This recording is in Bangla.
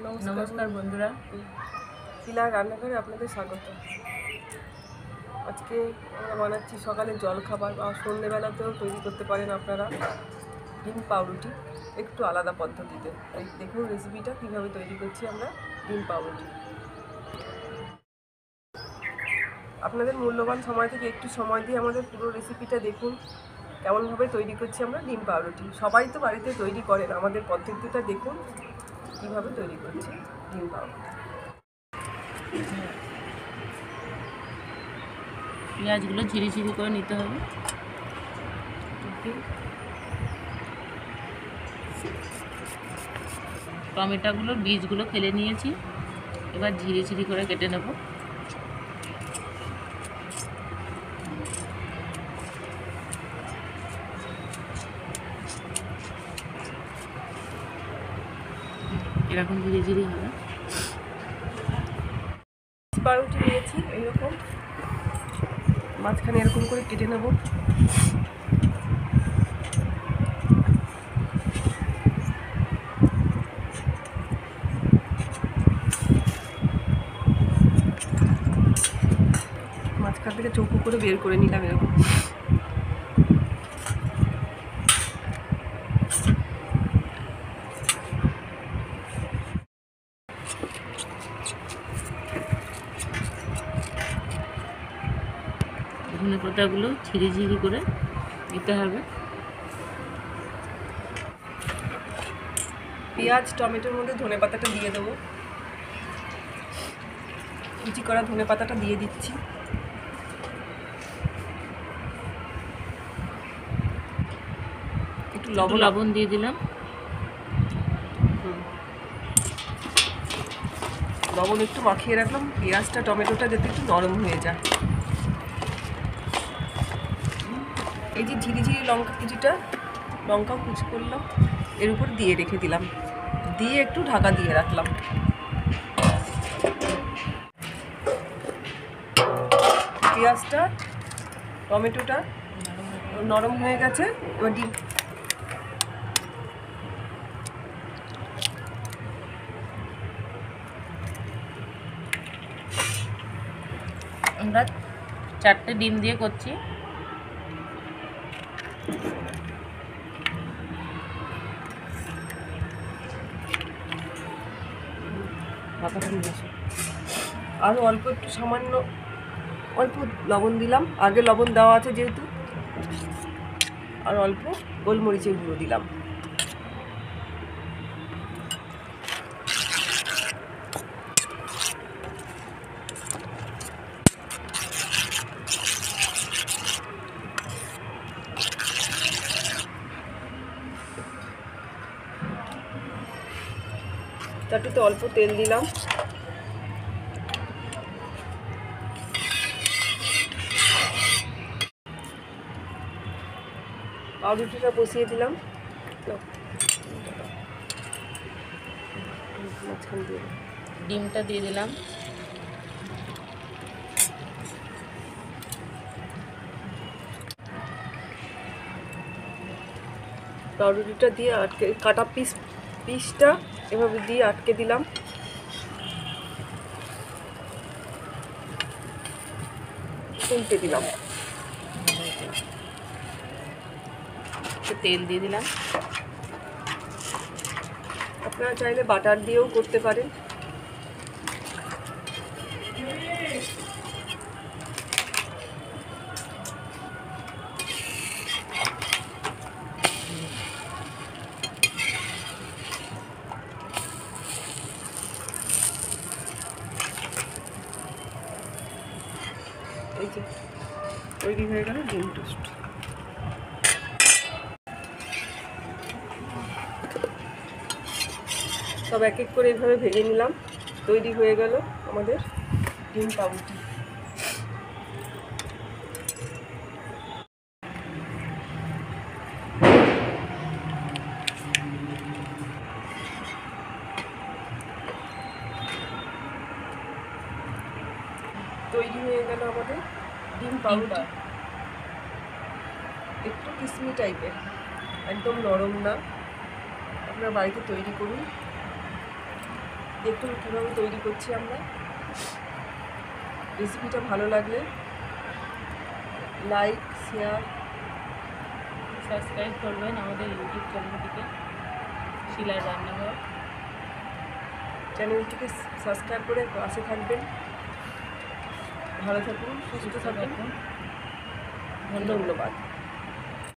নমস্কার বন্ধুরা, শিলার রান্নাঘরে আপনাদের স্বাগত। আজকে আমরা বানাচ্ছি সকালে জলখাবার বা সন্ধ্যেবেলাতেও তৈরি করতে পারেন আপনারা ডিম পাউরুটি, একটু আলাদা পদ্ধতিতে। দেখুন রেসিপিটা কীভাবে তৈরি করছি আমরা ডিম পাউরুটি। আপনাদের মূল্যবান সময় থেকে একটু সময় দিয়ে আমাদের পুরো রেসিপিটা দেখুন, কেমনভাবে তৈরি করছি আমরা ডিম পাউরুটি। সবাই তো বাড়িতে তৈরি করেন, আমাদের পদ্ধতিটা দেখুন কীভাবে তৈরি করছি ডিম পাউরুটি। পেঁয়াজগুলো ঝিরি ঝিরি করে নিতে হবে। টমেটোগুলোর বীজগুলো ফেলে নিয়েছি, এবার ঝিরি ঝিরি করে কেটে নেব। এরকম ঝিরি ঝিরি হবে। পাউরুটি নিয়েছি এইরকম, মাঝখানে এরকম করে কেটে নেব। মাঝখান থেকে চৌকো করে বের করে নিলাম এরকম। ধনে পাতাগুলো ঝিরি ঝিরি করে দিতে হবে। পেঁয়াজ টমেটোর মধ্যে ধনে পাতাটা দিয়ে দেবো, কুচি করা ধনে পাতাটা দিয়ে দিচ্ছি। একটু লবণ দিয়ে দিলাম। লবণ একটু মাখিয়ে রাখলাম, পেঁয়াজটা টমেটোটা যাতে একটু নরম হয়ে যায়। এই যে ঝিরি ঝিরি কিছুটা লঙ্কাও কুচি করলাম, এর উপর দিয়ে রেখে দিলাম, দিয়ে একটু ঢাকা দিয়ে রাখলাম। পেঁয়াজটা টমেটোটা নরম হয়ে গেছে, এবার ডিম আমরা 4টে ডিম দিয়ে করছি। আরও অল্প একটু সামান্য অল্প লবণ দিলাম, আগে লবণ দেওয়া আছে যেহেতু, আর অল্প গোলমরিচের গুঁড়ো দিলাম। চাটুতে অল্প তেল দিলাম। পাউরুটিটা বসিয়ে দিলাম, ডিমটা দিয়ে দিলাম। পাউরুটিটা দিয়ে আটকে কাটা পিসটা এভাবে দিয়ে আটকে দিলাম। উল্টে দিলাম, তেল দিয়ে দিলাম। আপনারা চাইলে বাটার দিয়েও করতে পারেন। এই যে তৈরি হয়ে গেল ডিম টোস্ট। সব এক এক করে এইভাবে ভেজে নিলাম, তৈরি হয়ে গেল আমাদের ডিম পাউরুটি। তৈরি হয়ে গেল আমাদের ডিম পাউরুটি। একটু কিসমি টাইপের, একদম নরম না। আপনারা বাড়িতে তৈরি করুন। দেখুন কীভাবে তৈরি করছি আমরা। রেসিপিটা ভালো লাগলে লাইক, শেয়ার, সাবস্ক্রাইব করবেন আমাদের ইউটিউব চ্যানেলটিকে, শিলার রান্নাঘর। চ্যানেলটিকে সাবস্ক্রাইব করে পাশে থাকবেন। ভালো থাকুন, সুস্থ থাকুন। ধন্যবাদ।